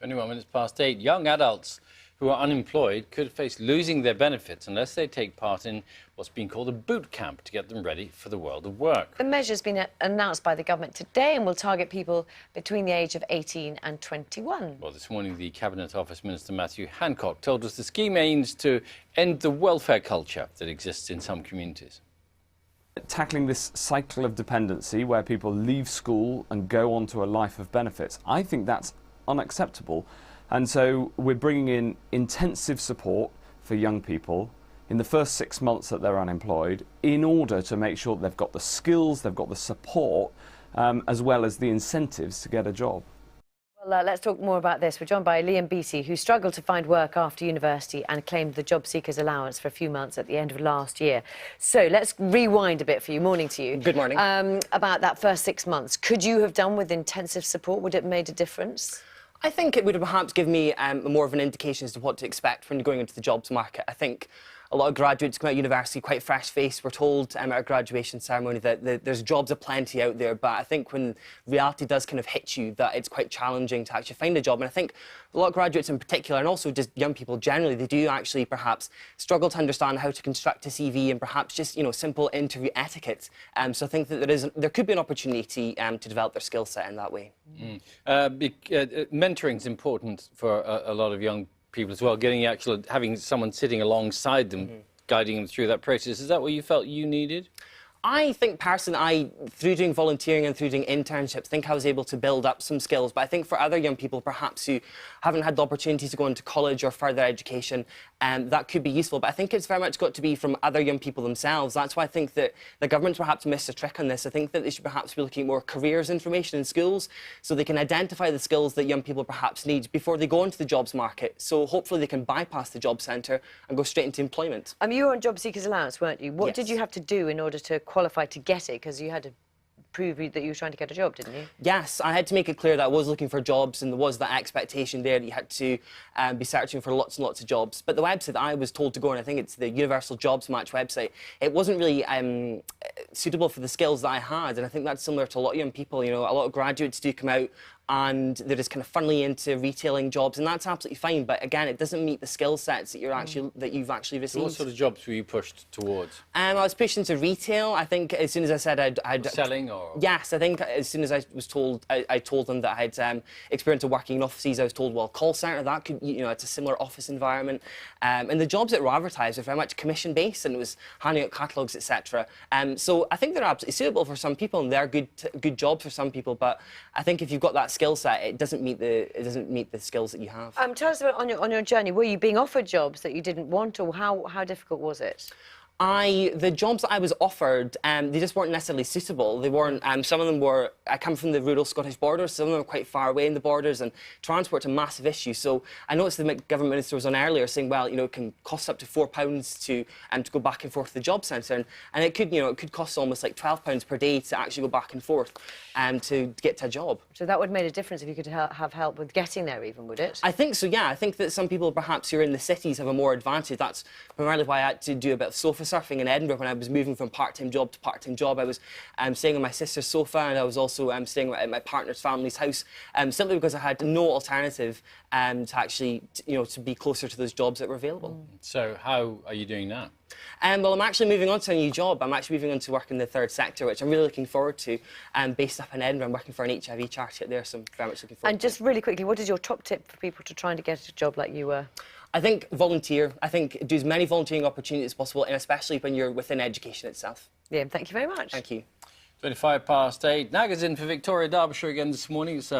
21 minutes past 8. Young adults who are unemployed could face losing their benefits unless they take part in what's being called a boot camp to get them ready for the world of work. The measure's been announced by the government today and will target people between the age of 18 and 21. Well, this morning, the Cabinet Office Minister Matthew Hancock told us the scheme aims to end the welfare culture that exists in some communities. Tackling this cycle of dependency where people leave school and go on to a life of benefits, I think that's unacceptable. And so we're bringing in intensive support for young people in the first 6 months that they're unemployed in order to make sure that they've got the skills, they've got the support, as well as the incentives to get a job. Well, let's talk more about this. We're joined by Liam Beattie, who struggled to find work after university and claimed the job seekers allowance for a few months at the end of last year. So let's rewind a bit for you. Morning to you. Good morning. About that first 6 months, could you have done with intensive support? Would it have made a difference? I think it would have perhaps given me more of an indication as to what to expect when going into the jobs market. I think a lot of graduates come out of university quite fresh-faced. We're told at our graduation ceremony that there's jobs aplenty out there, but I think when reality does kind of hit you, that it's quite challenging to actually find a job. And I think a lot of graduates in particular, and also just young people generally, they do actually perhaps struggle to understand how to construct a CV and perhaps just, you know, simple interview etiquette. So I think that there could be an opportunity to develop their skill set in that way. Mentoring is important for a lot of young people as well, having someone sitting alongside them, guiding them through that process. Is that what you felt you needed? I think personally, through doing volunteering and through doing internships, I think I was able to build up some skills. But I think for other young people, perhaps who haven't had the opportunity to go into college or further education, that could be useful. But I think it's very much got to be from other young people themselves. That's why I think that the government's perhaps missed a trick on this. I think that they should perhaps be looking at more careers information in schools so they can identify the skills that young people perhaps need before they go into the jobs market. So hopefully they can bypass the job centre and go straight into employment. You were on job seekers allowance, weren't you? What Yes. did you have to do in order to qualify to get it? Because you had to prove that you were trying to get a job, didn't you? Yes, I had to make it clear that I was looking for jobs, and there was that expectation there that you had to be searching for lots and lots of jobs. But the website that I was told to go on, I think it's the Universal Jobs Match website, it wasn't really suitable for the skills that I had, and I think that's similar to a lot of young people. You know, a lot of graduates do come out and they're just kind of funneling into retailing jobs, and that's absolutely fine. But again, it doesn't meet the skill sets that you've actually received. So what sort of jobs were you pushed towards? I was pushed into retail. I think as soon as I said I'd selling, or yes, I think as soon as I was told, I told them that I had experience of working in offices. I was told, well, call centre, that could, you know, it's a similar office environment, and the jobs that were advertised were very much commission based, and it was handing out catalogues, etc. So I think they're absolutely suitable for some people, and they're good jobs for some people. But I think if you've got that skill set, it doesn't meet the skills that you have. Tell us about on your journey. Were you being offered jobs that you didn't want, or how difficult was it? The jobs that I was offered, they just weren't necessarily suitable. They weren't. Some of them were. I come from the rural Scottish borders. Some of them were quite far away in the borders, and transport's a massive issue. So I noticed the government minister was on earlier saying, well, you know, it can cost up to £4 to go back and forth to the job centre, and it could, you know, it could cost almost like £12 per day to actually go back and forth, to get to a job. So that would have made a difference if you could have help with getting there, even, would it? I think so. Yeah, I think that some people perhaps who are in the cities have a more advantage. That's primarily why I had to do a bit of sofa surfing in Edinburgh when I was moving from part-time job to part-time job. I was staying on my sister's sofa, and I was also staying at my partner's family's house, simply because I had no alternative to actually, you know, to be closer to those jobs that were available. So how are you doing now? Well, I'm actually moving on to a new job. I'm actually moving on to work in the third sector, which I'm really looking forward to. Based up in Edinburgh, I'm working for an HIV charity up there, so I'm very much looking forward to it. And just really quickly, what is your top tip for people to trying to get a job like you were? I think volunteer. I think do as many volunteering opportunities as possible, and especially when you're within education itself. Liam, thank you very much. Thank you. 25 past 8. Naga's in for Victoria, Derbyshire again this morning. It's